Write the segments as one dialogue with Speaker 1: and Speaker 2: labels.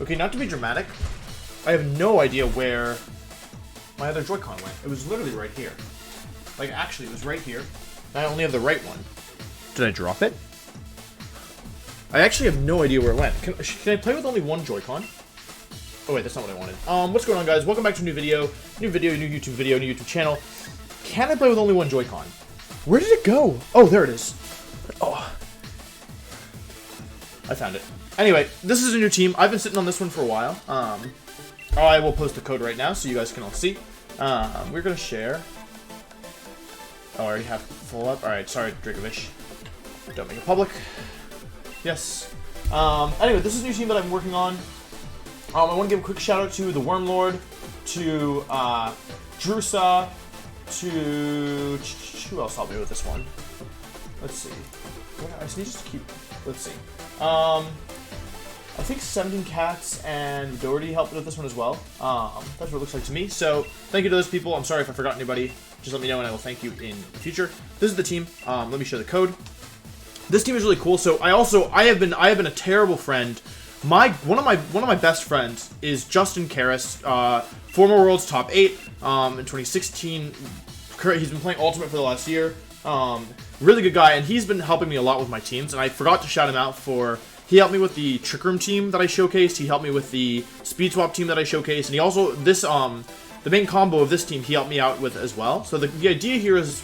Speaker 1: Okay, not to be dramatic, I have no idea where my other Joy-Con went. It was literally right here. Like, actually, it was right here. I only have the right one. Did I drop it? I actually have no idea where it went. Can I play with only one Joy-Con? Oh wait, that's not what I wanted. What's going on, guys? Welcome back to a new video, new YouTube video, new YouTube channel. Can I play with only one Joy-Con? Where did it go? Oh, there it is. Oh. I found it. Anyway, this is a new team. I've been sitting on this one for a while. I will post the code right now so you guys can all see. We're gonna share. Oh, I already have full up. Alright, sorry, Dracovish. Don't make it public. Yes. Anyway, this is a new team that I'm working on. I want to give a quick shout out to the Wormlord, to Drusa, to who else helped me with this one? Let's see. I just need to keep. Let's see. I think 17 Cats and Doherty helped with this one as well. That's what it looks like to me. So thank you to those people. I'm sorry if I forgot anybody. Just let me know and I will thank you in the future. This is the team. Let me share the code. This team is really cool. So I have been a terrible friend. One of my best friends is Justin Karras, former World's top 8 in 2016. He's been playing Ultimate for the last year. Really good guy, and he's been helping me a lot with my teams. And I forgot to shout him out for he helped me with the Trick Room team that I showcased. He helped me with the Speed Swap team that I showcased, and he also the main combo of this team he helped me out with as well. So the idea here is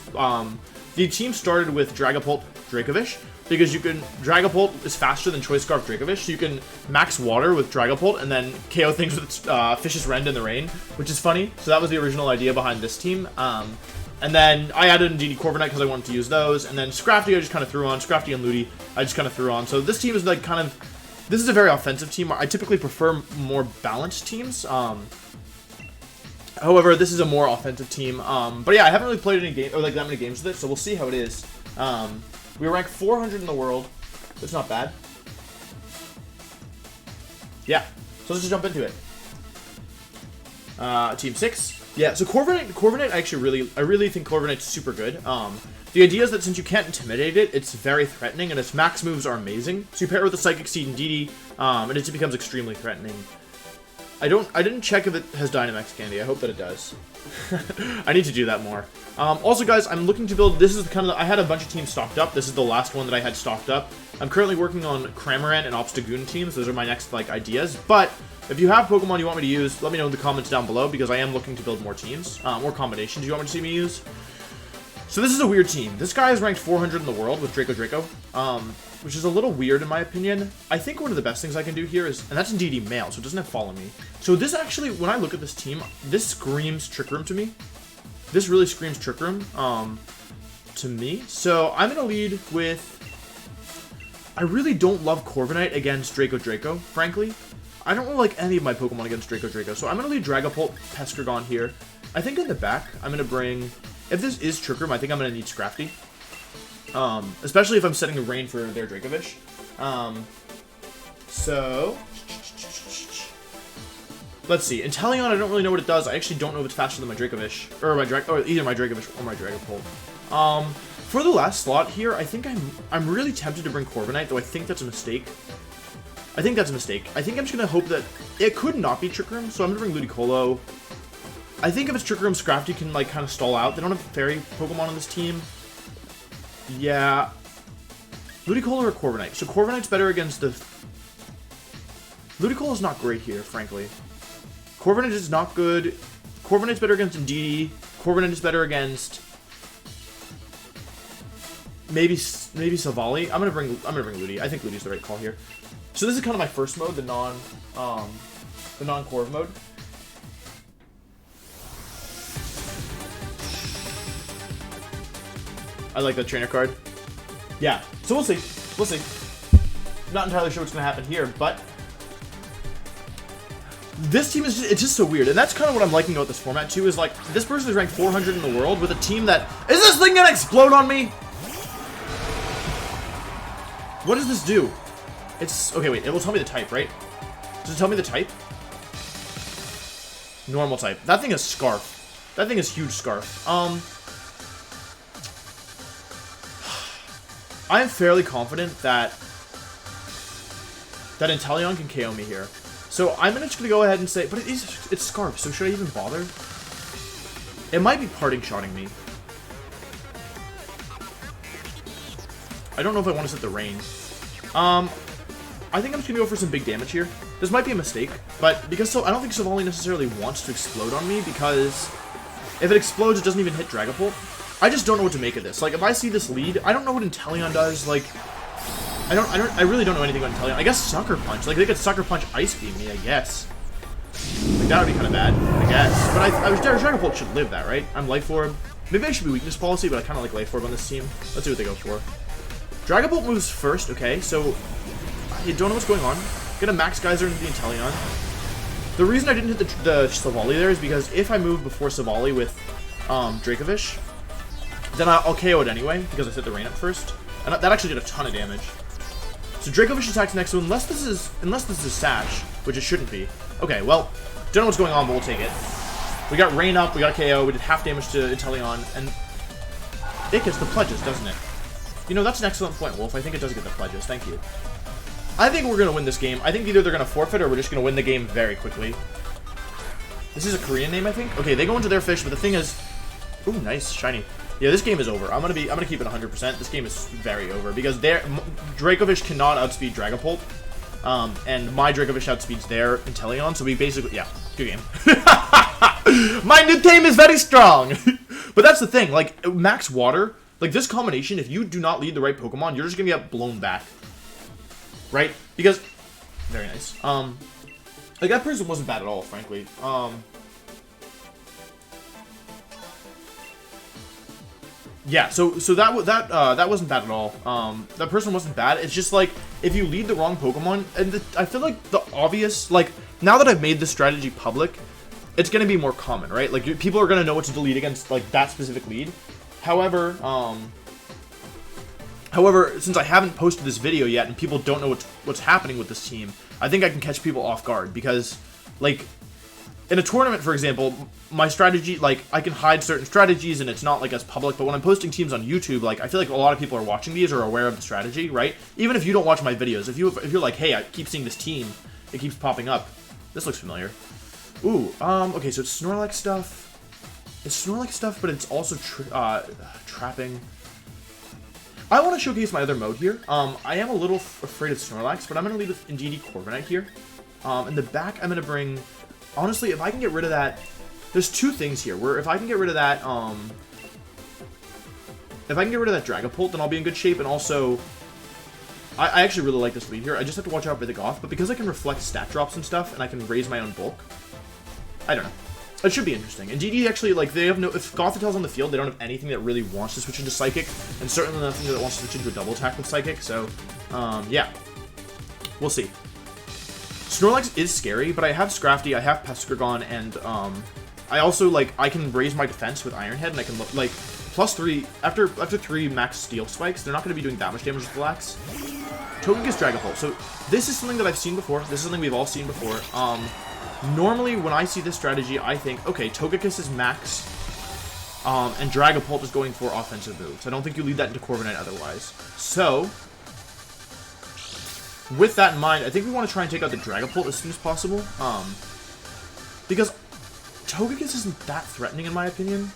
Speaker 1: the team started with Dragapult Dracovish. Because Dragapult is faster than Choice Scarf Dracovish, so you can max water with Dragapult and then KO things with Fish's Rend in the rain, which is funny. So that was the original idea behind this team. And then I added in DD Corviknight because I wanted to use those, and then Scrafty I just kind of threw on, Scrafty and Ludi I just kind of threw on. So this team is like this is a very offensive team. I typically prefer more balanced teams. However, this is a more offensive team. But yeah, I haven't really played any game or like that many games with it, so we'll see how it is. We rank 400 in the world. That's not bad. Yeah. So let's just jump into it. Team 6. Yeah, so Corviknight I really think Corviknight's super good. The idea is that since you can't intimidate it, it's very threatening, and its max moves are amazing. So you pair it with the Psychic Seed and DD, and it just becomes extremely threatening. I didn't check if it has Dynamax Candy. I hope that it does. I need to do that more. Also, guys, I'm looking to build. This is I had a bunch of teams stocked up. This is the last one that I had stocked up. I'm currently working on Cramorant and Obstagoon teams. Those are my next ideas. But if you have Pokemon you want me to use, let me know in the comments down below because I am looking to build more teams, more combinations you want me to see me use. So this is a weird team. This guy is ranked 400 in the world with Draco, which is a little weird in my opinion. I think one of the best things I can do here is, and that's in DD Male, so it doesn't have Follow Me. So this actually, when I look at this team, this screams Trick Room to me. This really screams Trick Room to me. So I'm going to lead with, I really don't love Corviknight against Draco, frankly. I don't really like any of my Pokemon against Draco, so I'm going to lead Dragapult, Peskergon here. I think in the back, I'm going to bring, if this is Trick Room, I think I'm going to need Scrafty. Especially if I'm setting a rain for their Dracovish. So let's see. Inteleon, I don't really know what it does. I actually don't know if it's faster than my Dracovish, or either my Dracovish or my Dragapult. For the last slot here, I think I'm really tempted to bring Corviknight, though I think that's a mistake. I think I'm just gonna hope that it could not be Trick Room, so I'm gonna bring Ludicolo. I think if it's Trick Room, Scrafty can kind of stall out. They don't have Fairy Pokemon on this team. Yeah. Ludicolo or Corviknight? So Corviknight's better against the... Ludicolo's not great here, frankly. Corviknight is not good. Corviknight's better against Indeedee. Corviknight is better against... Maybe Savali. I'm gonna bring Ludi. I think Ludi's the right call here. So this is kind of my first mode, the non-Corv mode. I like that trainer card. Yeah, so we'll see. We'll see. Not entirely sure what's going to happen here, but this team is it's just so weird. And that's kind of what I'm liking about this format, too, is like, this person is ranked 400 in the world with a team that... Is this thing going to explode on me? What does this do? It's... Okay, wait, it will tell me the type, right? Does it tell me the type? Normal type. That thing is Scarf. That thing is huge Scarf. I'm fairly confident that Inteleon can KO me here. So I'm just gonna go ahead and say, but it's Scarf, so should I even bother? It might be parting shotting me. I don't know if I want to set the range. I think I'm just gonna go for some big damage here. This might be a mistake, but because I don't think Savali necessarily wants to explode on me, because if it explodes, it doesn't even hit Dragapult. I just don't know what to make of this. Like, if I see this lead, I don't know what Inteleon does. Like, I really don't know anything about Inteleon. I guess Sucker Punch. Like, they could Sucker Punch Ice Beam me, I guess. Like, that would be kind of bad, I guess. But I was Dragapult should live that, right? I'm Life Orb. Maybe I should be Weakness Policy, but I kind of like Life Orb on this team. Let's see what they go for. Dragapult moves first, okay, so I don't know what's going on. Gonna Max Geyser into the Inteleon. The reason I didn't hit the Savali there is because if I move before Savali with Dracovish, then I'll KO it anyway, because I set the rain up first. And that actually did a ton of damage. So Dracovish attacks next, so unless this is Sash, which it shouldn't be. Okay, well, don't know what's going on, but we'll take it. We got rain up, we got a KO, we did half damage to Inteleon, and it gets the pledges, doesn't it? You know, that's an excellent point, Wolf. I think it does get the pledges. Thank you. I think we're going to win this game. I think either they're going to forfeit or we're just going to win the game very quickly. This is a Korean name, I think. Okay, they go into their fish, but the thing is... Ooh, nice. Shiny. Yeah, this game is over. I'm gonna keep it 100%. This game is very over because Dracovish cannot outspeed Dragapult. And my Dracovish outspeeds their Inteleon, so we basically... Yeah, good game. My new team is very strong! But that's the thing, like, max water... Like, this combination, if you do not lead the right Pokemon, you're just gonna get blown back. Right? Because... Very nice. Like, that person wasn't bad at all, frankly. Yeah, so that wasn't bad at all. That person wasn't bad. It's just, like, if you lead the wrong Pokemon, and I feel like the obvious... Like, now that I've made this strategy public, it's gonna be more common, right? Like, people are gonna know what to delete against, like, that specific lead. However, since I haven't posted this video yet and people don't know what's happening with this team, I think I can catch people off guard because, like, in a tournament, for example, my strategy, like, I can hide certain strategies and it's not, like, as public, but when I'm posting teams on YouTube, like, I feel like a lot of people are watching these or are aware of the strategy, right? Even if you don't watch my videos, if you're like, hey, I keep seeing this team, it keeps popping up. This looks familiar. Ooh, okay, so it's Snorlax stuff. It's Snorlax stuff, but it's also trapping. I want to showcase my other mode here. I am a little afraid of Snorlax, but I'm going to lead with Indeedee Corviknight here. In the back, I'm going to bring... Honestly, if I can get rid of that... There's two things here, where if I can get rid of that, if I can get rid of that Dragapult, then I'll be in good shape, and also... I actually really like this lead here. I just have to watch out for the Goth, but because I can reflect stat drops and stuff, and I can raise my own bulk, I don't know. It should be interesting. And DD actually, like, they have no... If Gothitel's on the field, they don't have anything that really wants to switch into Psychic, and certainly nothing that wants to switch into a double attack with Psychic, so, yeah. We'll see. Snorlax is scary, but I have Scrafty, I have Peskergon, and, I also, like, I can raise my defense with Iron Head, and I can, like, +3, after 3 max Steel Spikes, they're not going to be doing that much damage with Relax. Togekiss Dragapult. So, this is something that I've seen before. This is something we've all seen before. Normally, when I see this strategy, I think, okay, Togekiss is max, and Dragapult is going for offensive moves. I don't think you lead that into Corviknight otherwise. So, with that in mind, I think we want to try and take out the Dragapult as soon as possible, because Togekiss isn't that threatening in my opinion.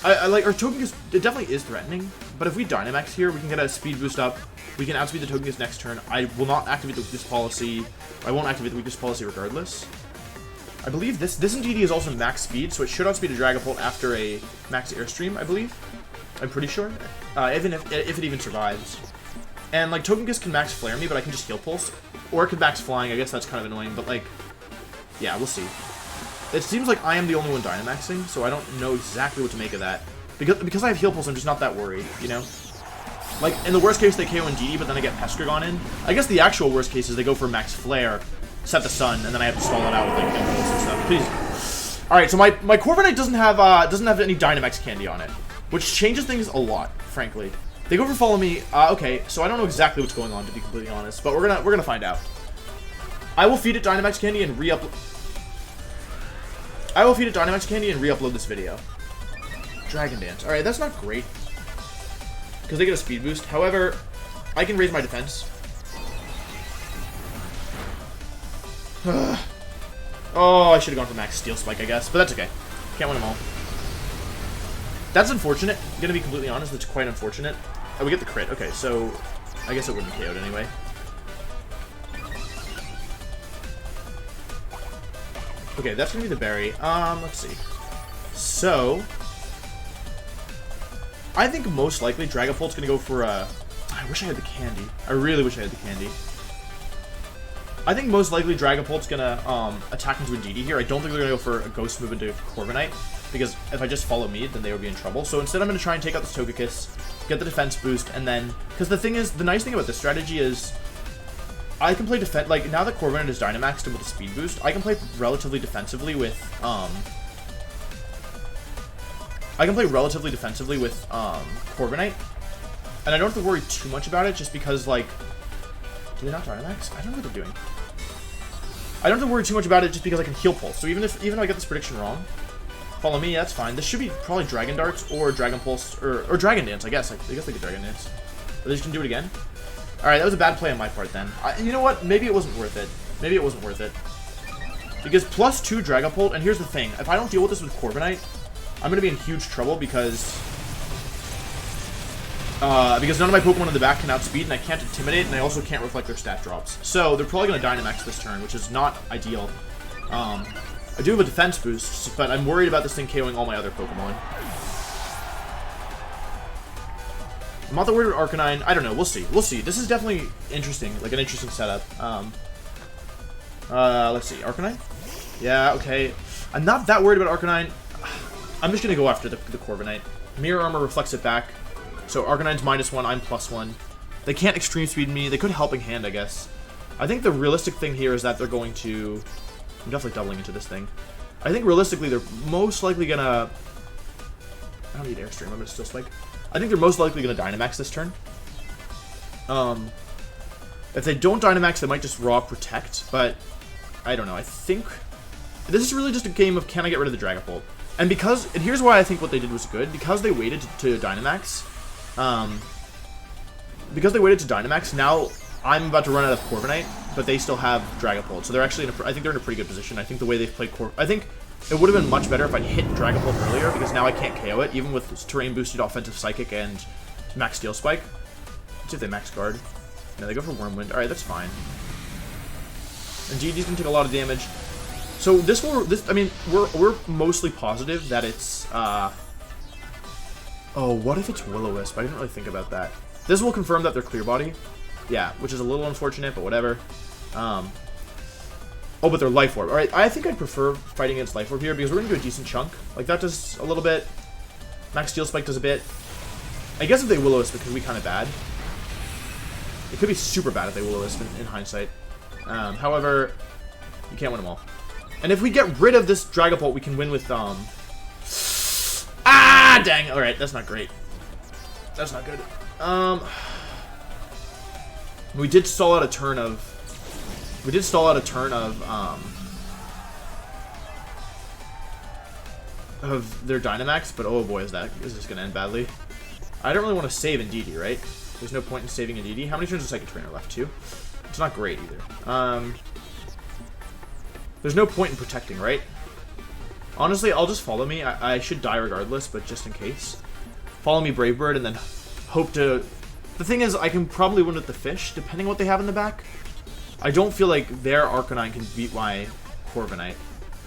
Speaker 1: I like, our Togekiss, it definitely is threatening, but if we Dynamax here, we can get a speed boost up. We can outspeed the Togekiss next turn. I will not activate the weakness policy. I won't activate the weakness policy regardless. I believe this Indeedee is also max speed, so it should outspeed a Dragapult after a max Airstream, I believe. I'm pretty sure. Even if it even survives. And, like, Togekiss can max Flare me, but I can just Heal Pulse. Or it could max Flying. I guess that's kind of annoying, but, like, yeah, we'll see. It seems like I am the only one Dynamaxing, so I don't know exactly what to make of that. Because I have Heal Pulse, I'm just not that worried, you know? Like, in the worst case, they KO Indeedee, but then I get Peskergon in. I guess the actual worst case is they go for Max Flare, set the Sun, and then I have to stall it out with, like, Impulse and stuff. Please. Alright, so my Corviknight doesn't have any Dynamax candy on it, which changes things a lot, frankly. They go for Follow Me. Okay, so I don't know exactly what's going on, to be completely honest, but we're gonna find out. I will feed it Dynamax candy and re-upload this video. Dragon Dance. Alright, that's not great, because they get a speed boost. However, I can raise my defense. Oh, I should have gone for max Steel Spike, I guess. But that's okay. Can't win them all. That's unfortunate. I'm gonna be completely honest, it's quite unfortunate. Oh, we get the crit. Okay, so I guess it wouldn't be KO'd anyway. Okay, that's gonna be the berry. Let's see. So I think most likely Dragapult's gonna go for I wish I had the candy. I really wish I had the candy. I think most likely Dragapult's gonna attack into Indeedee here. I don't think they're gonna go for a ghost move into Corviknight, because if I just follow me, then they would be in trouble. So instead I'm gonna try and take out this Togekiss, get the defense boost, and then, because the thing is, the nice thing about this strategy is I can play defense, like now that Corviknight is Dynamaxed and with a speed boost, I can play relatively defensively with Corviknight, and I don't have to worry too much about it, just because, like, do they not Dynamax? I don't know what they're doing. I don't have to worry too much about it just because I can Heal Pulse. So even if I get this prediction wrong, follow me, that's fine. This should be probably Dragon Darts or Dragon Pulse or Dragon Dance, I guess. I guess they could Dragon Dance. But they just can do it again. Alright, that was a bad play on my part then. You know what? Maybe it wasn't worth it. Maybe it wasn't worth it. Because +2 Dragapult, and here's the thing. If I don't deal with this with Corviknight, I'm going to be in huge trouble because none of my Pokemon in the back can outspeed, and I can't Intimidate, and I also can't reflect their stat drops. So they're probably going to Dynamax this turn, which is not ideal. I do have a defense boost, but I'm worried about this thing KOing all my other Pokemon. I'm not that worried about Arcanine. I don't know. We'll see. We'll see. This is definitely interesting, like an interesting setup. Let's see. Arcanine? Yeah, okay. I'm not that worried about Arcanine. I'm just going to go after the Corviknight. Mirror Armor reflects it back. So Arcanine's -1, I'm +1. They can't Extreme Speed me. They could Helping Hand, I guess. I think the realistic thing here is that they're going to... I'm definitely doubling into this thing. I think realistically they're most likely gonna... I don't need Airstream, I'm gonna Steel Spike. I think they're most likely gonna Dynamax this turn. If they don't Dynamax, they might just Raw Protect, but I don't know. I think this is really just a game of can I get rid of the Dragapult? And here's why I think what they did was good. Because they waited to Dynamax, now I'm about to run out of Corviknight, but they still have Dragapult. So they're actually I think they're in a pretty good position. I think the way they've played I think it would have been much better if I'd hit Dragapult earlier, because now I can't KO it, even with terrain boosted offensive Psychic and max Steel Spike. Let's see if they max Guard. No, they go for Wormwind. Alright, that's fine. And GG's gonna take a lot of damage. So I mean, we're mostly positive that it's oh, what if it's Will-O-Wisp? I didn't really think about that. This will confirm that they're Clear Body. Yeah, which is a little unfortunate, but whatever. Oh, but they're Life Orb. Alright, I think I'd prefer fighting against Life Orb here, because we're going to do a decent chunk. Like, that does a little bit. Max Steel Spike does a bit. I guess if they Will-O-Wisp, it could be kind of bad. It could be super bad if they Will-O-Wisp in hindsight. However, you can't win them all. And if we get rid of this Dragapult, we can win with, Ah, dang! Alright, that's not great. That's not good. We did stall out a turn of... of their Dynamax, but oh boy, is this gonna end badly. I don't really want to save Indeedee, right? There's no point in saving Indeedee. How many turns does Psychic Trainer left? 2? It's not great either. There's no point in protecting, right? Honestly, I'll just follow me. I should die regardless, but just in case. Follow me, Brave Bird, and then hope to... The thing is, I can probably win with the fish, depending on what they have in the back. I don't feel like their Arcanine can beat my Corviknight,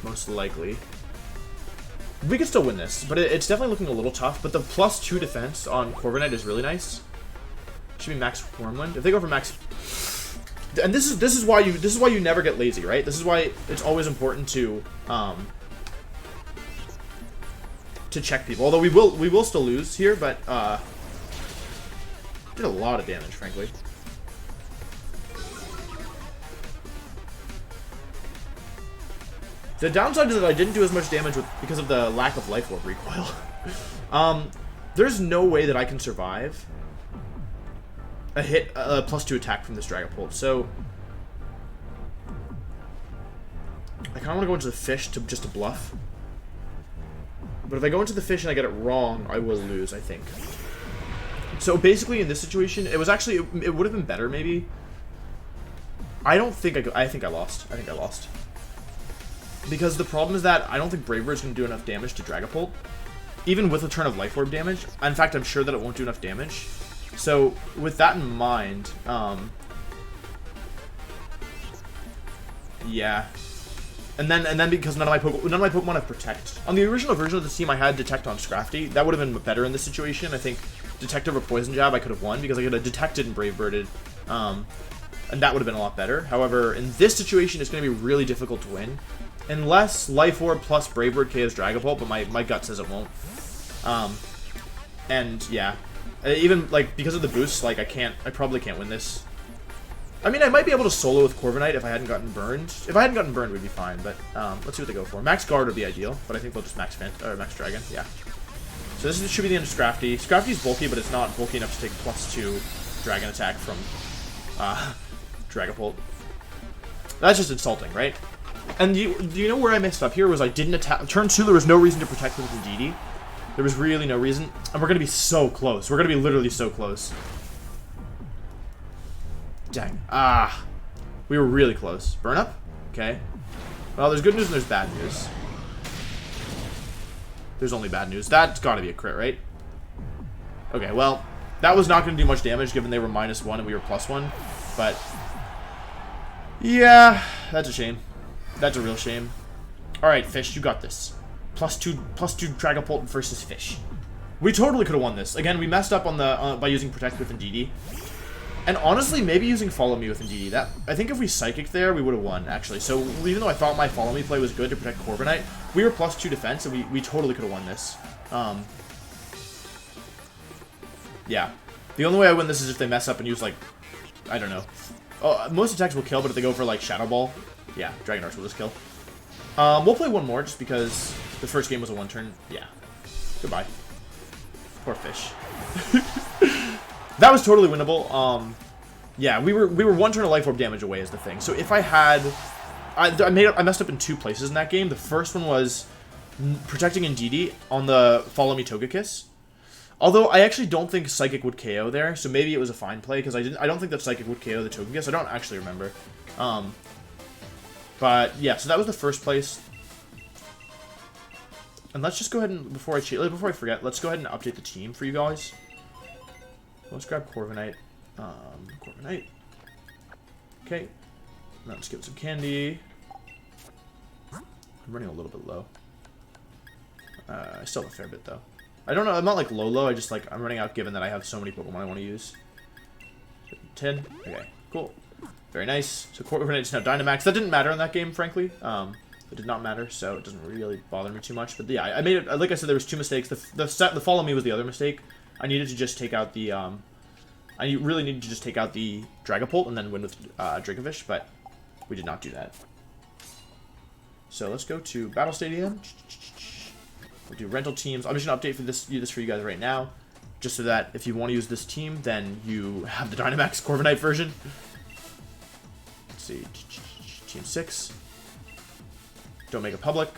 Speaker 1: most likely. We can still win this, but it's definitely looking a little tough. But the +2 defense on Corviknight is really nice. Should be max Wormwind. If they go for max... And this is why you never get lazy, right? This is why it's always important to check people. Although we will still lose here, but did a lot of damage, frankly. The downside is that I didn't do as much damage because of the lack of Life Orb recoil. There's no way that I can survive a hit, a +2 attack from this Dragapult. So I kind of want to go into the fish just to bluff. But if I go into the fish and I get it wrong, I will lose, I think. So basically, in this situation, it was actually, it would have been better maybe I don't think I think I lost. I think I lost. Because the problem is that I don't think Braver is going to do enough damage to Dragapult. Even with a turn of Life Orb damage. In fact, I'm sure that it won't do enough damage. So, with that in mind, yeah. And then because none of my Pokemon have Protect. On the original version of the team, I had Detect on Scrafty. That would have been better in this situation. I think Detect over Poison Jab I could have won because I could have Detected and Brave Birded. And that would have been a lot better. However, in this situation, it's going to be really difficult to win. Unless Life Orb plus Brave Bird KOs Dragapult, but my gut says it won't. And yeah. Even, like, because of the boosts, like, I probably can't win this. I mean, I might be able to solo with Corviknight if I hadn't gotten burned. If I hadn't gotten burned, we'd be fine, but let's see what they go for. Max Guard would be ideal, but I think they'll just Max Dragon, yeah. So this should be the end of Scrafty. Scrafty's bulky, but it's not bulky enough to take +2 Dragon attack from Dragapult. That's just insulting, right? And do you know where I messed up here? Was I didn't attack. Turn 2, there was no reason to protect with Indeedee. There was really no reason. And we're going to be so close. We're going to be literally so close. Dang. Ah. We were really close. Burn up? Okay. Well, there's good news and there's bad news. There's only bad news. That's got to be a crit, right? Okay, well, that was not going to do much damage given they were -1 and we were +1. But, yeah, that's a shame. That's a real shame. Alright, Fish, you got this. +2 Dragapult versus Fish. We totally could have won this. Again, we messed up on the by using Protect with Indeedee. And honestly, maybe using Follow Me with Indeedee. I think if we Psychic there, we would have won, actually. So even though I thought my Follow Me play was good to protect Corviknight, we were +2 defense, and we totally could have won this. Yeah. The only way I win this is if they mess up and use, like, I don't know. Oh, most attacks will kill, but if they go for, like, Shadow Ball, yeah, Dragon Arch will just kill. We'll play one more just because the first game was a one-turn. Yeah. Goodbye. Poor Fish. That was totally winnable. Yeah, we were one turn of Life Orb damage away is the thing. So if I had... I messed up in 2 places in that game. The first one was protecting Indeedee on the Follow Me Togekiss. Although I actually don't think Psychic would KO there, so maybe it was a fine play because I don't think that Psychic would KO the Togekiss. I don't actually remember. But yeah, so that was the first place. And let's just go ahead and before I forget, let's go ahead and update the team for you guys. Let's grab Corviknight. Corviknight. Okay. Now let's give it some candy. I'm running a little bit low. I still have a fair bit though. I don't know. I'm not like low. I just like I'm running out given that I have so many Pokemon I want to use. 10. Okay. Cool. Very nice. So Corviknight's now Dynamax. That didn't matter in that game, frankly. It did not matter, so it doesn't really bother me too much. But yeah, I made it. Like I said, there was 2 mistakes. The Follow Me was the other mistake. I needed to just take out the. I really needed to just take out the Dragapult and then win with Dracovish, but we did not do that. So let's go to Battle Stadium. We'll do rental teams. I'm just gonna update this for you guys right now, just so that if you want to use this team, then you have the Dynamax Corviknight version. Let's see, Team 6. Don't make it public,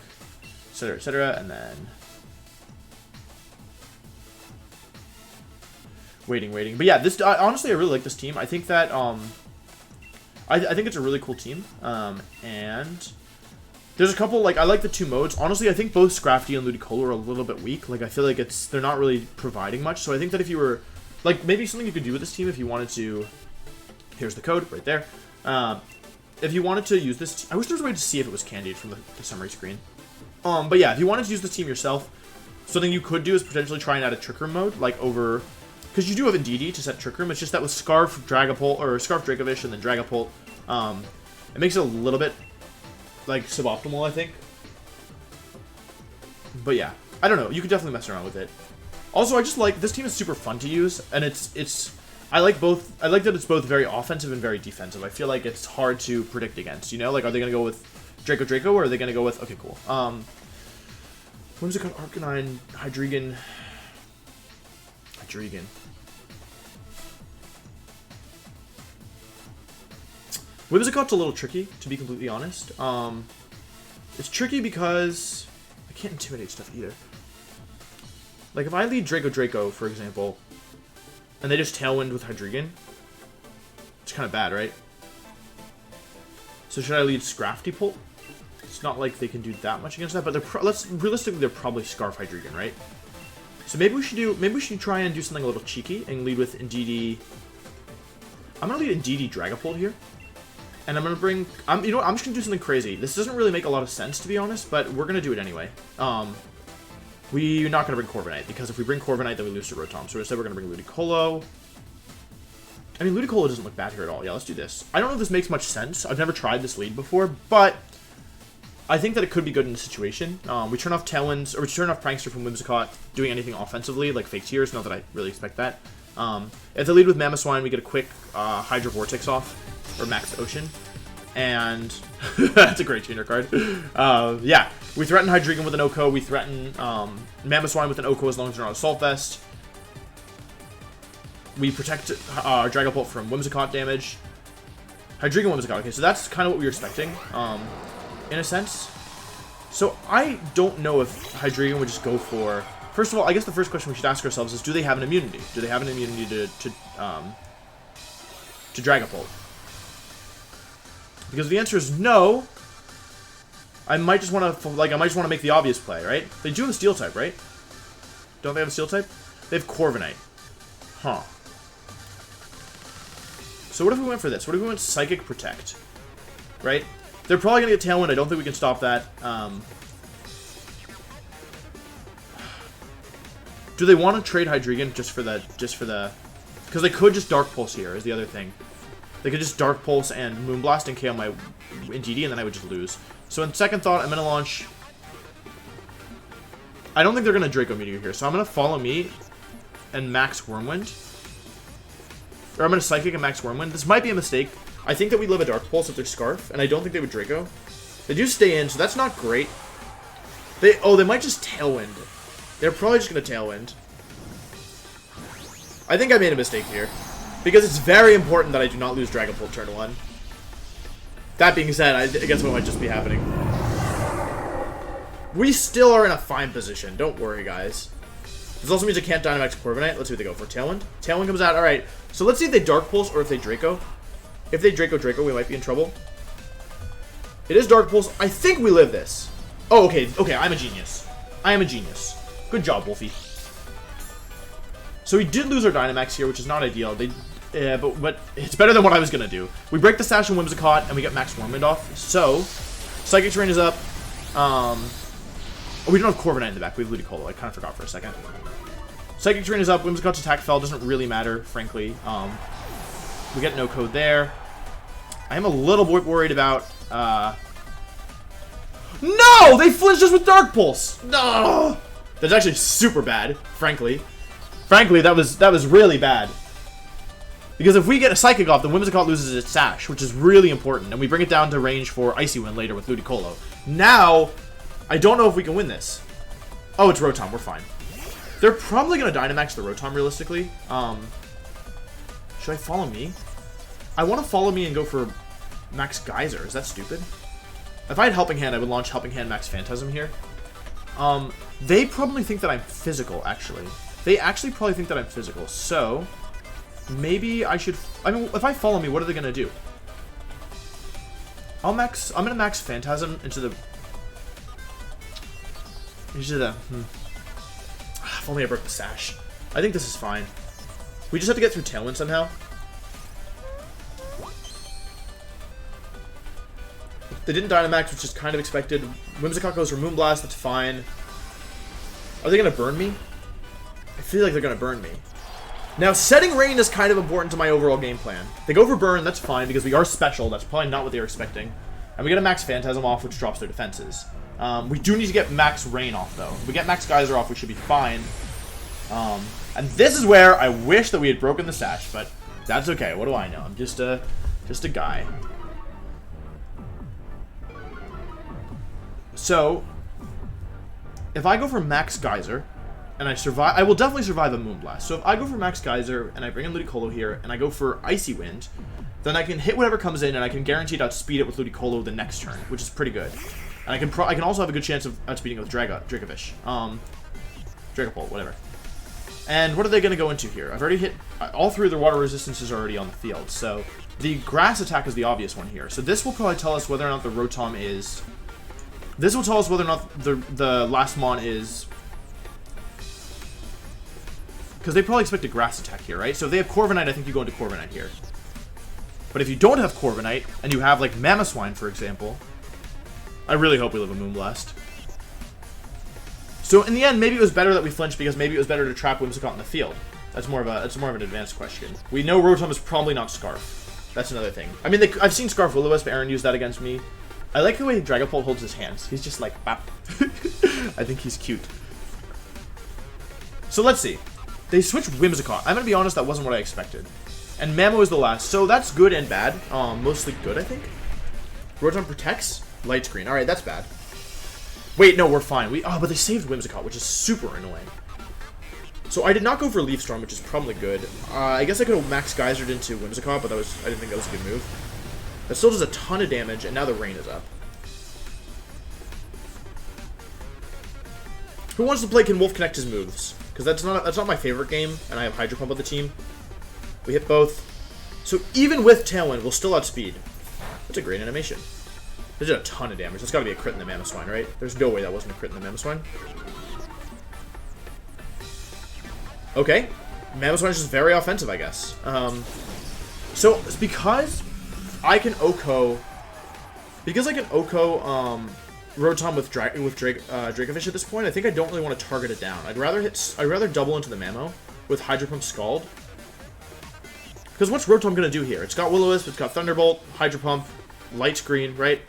Speaker 1: etc., and then waiting. But yeah, this honestly, I really like this team. I think that I think it's a really cool team. And there's a couple I like the 2 modes. Honestly, I think both Scrafty and Ludicolo are a little bit weak. Like I feel like they're not really providing much. So I think that if you were maybe something you could do with this team if you wanted to. Here's the code right there. If you wanted to use this, I wish there was a way to see if it was candied from the summary screen. But yeah, if you wanted to use this team yourself, something you could do is potentially try and add a Trick Room mode, over, because you do have Indeedee to set Trick Room. It's just that with Scarf Dragapult or Scarf Dracovish and then Dragapult, it makes it a little bit suboptimal, I think. But yeah, I don't know. You could definitely mess around with it. Also, I just like this team is super fun to use, and I like both. I like that it's both very offensive and very defensive. I feel like it's hard to predict against. You know, are they gonna go with Draco, or are they gonna go with? Okay, cool. What was it called? Arcanine, Hydreigon. Whimsicott's a little tricky, to be completely honest. It's tricky because I can't intimidate stuff either. Like if I lead Draco, for example. And they just Tailwind with Hydreigon. It's kind of bad, right? So should I lead Scrafty-Pult? It's not like they can do that much against that, but realistically they're probably Scarf Hydreigon, right? So maybe we should try and do something a little cheeky and lead with Indeedee. I'm gonna lead Indeedee Dragapult here. And I'm gonna bring you know what, I'm just gonna do something crazy. This doesn't really make a lot of sense, to be honest, but we're gonna do it anyway. We're not gonna bring Corviknight, because if we bring Corviknight, then we lose to Rotom. So instead we're gonna bring Ludicolo. I mean, Ludicolo doesn't look bad here at all. Yeah, let's do this. I don't know if this makes much sense. I've never tried this lead before, but I think that it could be good in this situation. We turn off Tailwind, or we turn off Prankster from Whimsicott, doing anything offensively, like Fake Tears, not that I really expect that. If they lead with Mamoswine, we get a quick Hydro Vortex off, or Max Ocean, and that's a great trainer card. Yeah, we threaten Hydreigon with an Oko, we threaten Mamoswine with an Oko as long as they're not Assault Vest. We protect Dragapult from Whimsicott damage. Hydreigon Whimsicott. Okay, so that's kind of what we were expecting, in a sense. So I don't know if Hydreigon would just go for... First of all, I guess the first question we should ask ourselves is, do they have an immunity? Do they have an immunity to Dragapult? Because if the answer is no, I might just want to make the obvious play, right? They do have a Steel type, right? Don't they have a Steel type? They have Corviknight. Huh. So what if we went for this? What if we went Psychic Protect? Right? They're probably going to get Tailwind. I don't think we can stop that. Do they want to trade Hydreigon just for the... Because they could just Dark Pulse here, is the other thing. They could just Dark Pulse and Moonblast and KO my Indeedee, and then I would just lose. So in second thought, I'm going to launch... I don't think they're going to Draco Meteor here, so I'm going to follow me and Max Wormwind. Or I'm going to Psychic and Max Wormwind. This might be a mistake. I think that we live a Dark Pulse if they're Scarf, and I don't think they would Draco. They do stay in, so that's not great. They might just Tailwind. They're probably just going to Tailwind. I think I made a mistake here. Because it's very important that I do not lose Dragapult turn 1. That being said, I guess what might just be happening. We still are in a fine position. Don't worry, guys. This also means I can't Dynamax Corviknight. Let's see what they go for. Tailwind? Tailwind comes out. Alright. So let's see if they Dark Pulse or if they Draco. If they Draco, we might be in trouble. It is Dark Pulse. I think we live this. Oh, okay. Okay, I'm a genius. I am a genius. Good job, Wolfie. So we did lose our Dynamax here, which is not ideal. But it's better than what I was going to do. We break the Sash and Whimsicott, and we get Max Wormwind off. So, Psychic Terrain is up. We don't have Corviknight in the back. We have Ludicolo. I kind of forgot for a second. Psychic Terrain is up. Whimsicott's attack fell. Doesn't really matter, frankly. We get no code there. I am a little bit worried about... No! They flinched us with Dark Pulse! No! That's actually super bad, frankly. Frankly, that was really bad. Because if we get a Psychic off, then Whimsicott loses its Sash, which is really important. And we bring it down to range for Icy Wind later with Ludicolo. Now, I don't know if we can win this. Oh, it's Rotom. We're fine. They're probably going to Dynamax the Rotom, realistically. Should I follow me? I want to follow me and go for Max Geyser. Is that stupid? If I had Helping Hand, I would launch Helping Hand Max Phantasm here. They probably think that I'm physical, actually. They actually probably think that I'm physical, so... Maybe I should... I mean, if I follow me, what are they going to do? I'm going to Max Phantasm into the... If only I broke the Sash. I think this is fine. We just have to get through Tailwind somehow. They didn't Dynamax, which is kind of expected. Whimsicott goes for Moonblast, that's fine. Are they going to burn me? I feel like they're going to burn me. Now, setting Rain is kind of important to my overall game plan. They go for Burn, that's fine, because we are special. That's probably not what they were expecting. And we get a Max Phantasm off, which drops their defenses. We do need to get Max Rain off, though. If we get Max Geyser off, we should be fine. And this is where I wish that we had broken the Sash, but that's okay. What do I know? I'm just a guy. So, if I go for Max Geyser, and I survive, I will definitely survive a Moonblast. So if I go for Max Geyser, and I bring in Ludicolo here, and I go for Icy Wind, then I can hit whatever comes in, and I can guarantee to outspeed it with Ludicolo the next turn, which is pretty good. And I can also have a good chance of outspeeding it with Dracovish. Dragapult, whatever. And what are they going to go into here? I've already hit... All three of their water resistances are already on the field, so... The grass attack is the obvious one here. So this will probably tell us whether or not the Rotom is... This will tell us whether or not the last Mon is... Because they probably expect a grass attack here, right? So if they have Corviknight, I think you go into Corviknight here. But if you don't have Corviknight, and you have, like, Mamoswine, for example... I really hope we live a Moonblast. So in the end, maybe it was better that we flinched because maybe it was better to trap Whimsicott in the field. That's more of an advanced question. We know Rotom is probably not Scarf. That's another thing. I mean, I've seen Scarf Will-O-Wisp. Aaron used that against me. I like the way Dragapult holds his hands. He's just like, bap. I think he's cute. So let's see. They switched Whimsicott. I'm gonna be honest, that wasn't what I expected. And Mamo is the last. So that's good and bad. Mostly good, I think. Rotom protects. Light Screen. Alright, that's bad. Wait, no, we're fine. But they saved Whimsicott, which is super annoying. So I did not go for Leaf Storm, which is probably good. I guess I could have Max Geysered into Whimsicott, but I didn't think that was a good move. That still does a ton of damage, and now the rain is up. Who wants to play Can Wolf Connect his moves? Because that's not my favorite game, and I have Hydro Pump on the team. We hit both. So even with Tailwind, we'll still outspeed. That's a great animation. They did a ton of damage. That's got to be a crit in the Mamoswine, right? There's no way that wasn't a crit in the Mamoswine. Okay. Mamoswine is just very offensive, I guess. So, it's because I can OHKO... Because I can OHKO Rotom with Dracovish at this point, I think I don't really want to target it down. I'd rather double into the Mamo with Hydro Pump Scald. Because what's Rotom going to do here? It's got Will-O-Wisp, it's got Thunderbolt, Hydro Pump, Light Screen, right?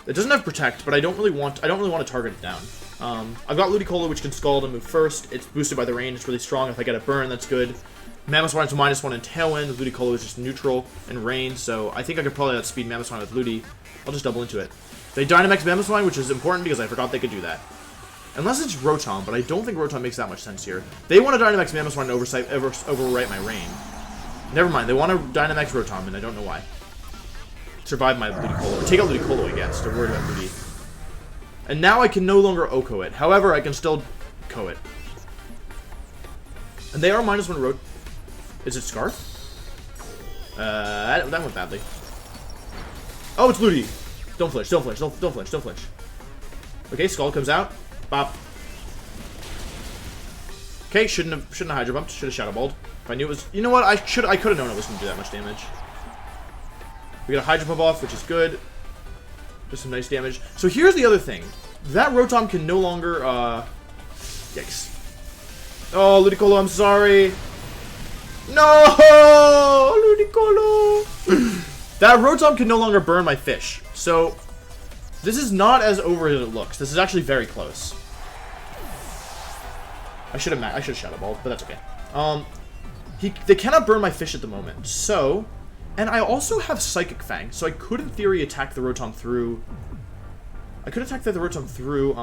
Speaker 1: It doesn't have Protect, but I don't really want to target it down. I've got Ludicolo, which can Scald and move first. It's boosted by the rain. It's really strong. If I get a burn, that's good. Mamoswine is -1 in Tailwind. Ludicolo is just neutral in rain, so I think I could probably outspeed Mamoswine with Ludi. I'll just double into it. They Dynamax Mamoswine, which is important because I forgot they could do that. Unless it's Rotom, but I don't think Rotom makes that much sense here. They want to Dynamax Mamoswine to overwrite my rain. Never mind. They want to Dynamax Rotom, and I don't know why. Survive my Ludicolo. Or take out Ludicolo, I guess. They're worried about Ludi. And now I can no longer OHKO it. However, I can still KO it. And they are -1 Is it Scarf? That went badly. Oh, it's Ludi. Don't flinch, don't flinch, don't flinch, don't flinch. Okay, Skull comes out. Bop. Okay, shouldn't have Hydro Bumped. Should have Shadow Balled. If I knew it was... You know what? I could have known it was going to do that much damage. We got a Hydro Pump off, which is good. Just some nice damage. So here's the other thing. That Rotom can no longer, Yikes. Oh, Ludicolo, I'm sorry. No! Ludicolo! That Rotom can no longer burn my fish. So, this is not as over as it looks. This is actually very close. I should have Shadow Balled, but that's okay. They cannot burn my fish at the moment. So... And I also have Psychic Fang, so I could, in theory, attack the Rotom through... I could attack the Rotom through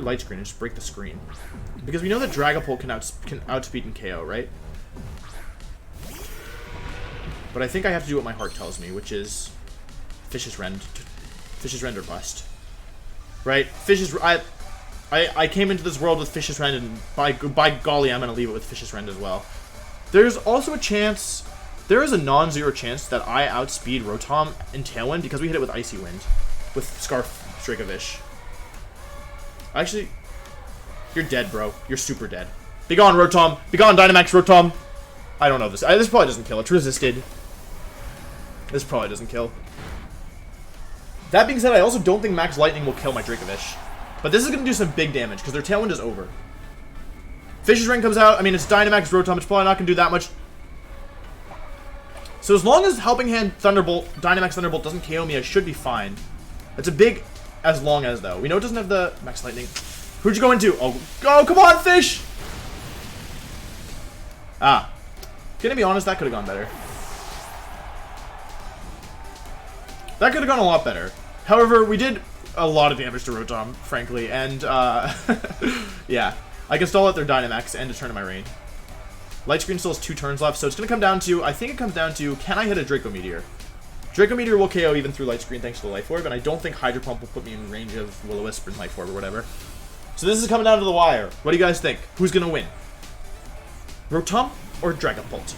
Speaker 1: Light Screen and just break the screen. Because we know that Dragapult can outspeed and KO, right? But I think I have to do what my heart tells me, which is... Fish's Rend or bust. Right? I came into this world with Fish's Rend, and by golly, I'm going to leave it with Fish's Rend as well. There's also a chance, there is a non-zero chance that I outspeed Rotom in Tailwind because we hit it with Icy Wind, with Scarf Dracovish. Actually, you're dead, bro. You're super dead. Be gone, Rotom. Be gone, Dynamax Rotom. I don't know this. This probably doesn't kill. It's resisted. This probably doesn't kill. That being said, I also don't think Max Lightning will kill my Dracovish. But this is going to do some big damage because their Tailwind is over. Fish's Ring comes out. I mean, it's Dynamax Rotom. It's probably not going to do that much. So as long as Helping Hand Thunderbolt, Dynamax Thunderbolt doesn't KO me, I should be fine. It's a big as long as, though. We know it doesn't have the Max Lightning. Who'd you go into? Oh, come on, Fish! Ah. Gonna be honest, that could have gone better. That could have gone a lot better. However, we did a lot of damage to Rotom, frankly, and, yeah. I can stall out their Dynamax and a turn in my rain. Light Screen still has 2 turns left, so it's going to come down to, I think it comes down to, can I hit a Draco Meteor? Draco Meteor will KO even through Light Screen thanks to the Life Orb, and I don't think Hydro Pump will put me in range of Will-O-Wisp and Life Orb or whatever. So this is coming down to the wire. What do you guys think? Who's going to win? Rotom or Dragapult?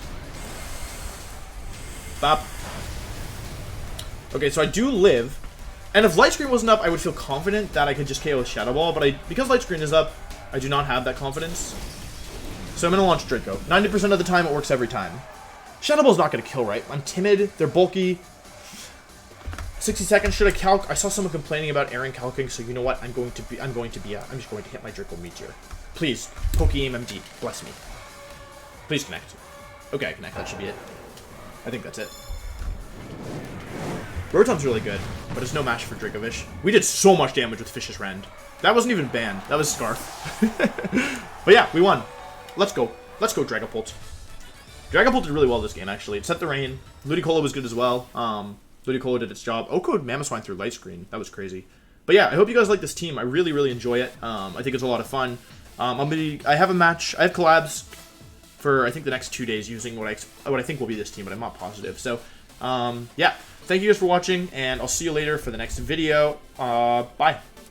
Speaker 1: Bop. Okay, so I do live. And if Light Screen wasn't up, I would feel confident that I could just KO with Shadow Ball. But because Light Screen is up, I do not have that confidence. So I'm going to launch Draco. 90% of the time, it works every time. Shadow Ball's not going to kill, right? I'm timid. They're bulky. 60 seconds. Should I calc? I saw someone complaining about Aaron calcing, so you know what? I'm just going to hit my Draco Meteor. Please, Poke MMD. Bless me. Please connect. Okay, connect. That should be it. I think that's it. Rotom's really good, but it's no match for Dracovish. We did so much damage with Fish's Rend. That wasn't even banned. That was Scarf. But yeah, we won. Let's go. Let's go, Dragapult. Dragapult did really well this game, actually. It set the rain. Ludicolo was good as well. Ludicolo did its job. Oko Mamoswine through Light Screen. That was crazy. But yeah, I hope you guys like this team. I really, really enjoy it. I think it's a lot of fun. I have a match. I have collabs for, I think, the next 2 days using what I think will be this team, but I'm not positive. So, yeah. Thank you guys for watching, and I'll see you later for the next video. Bye.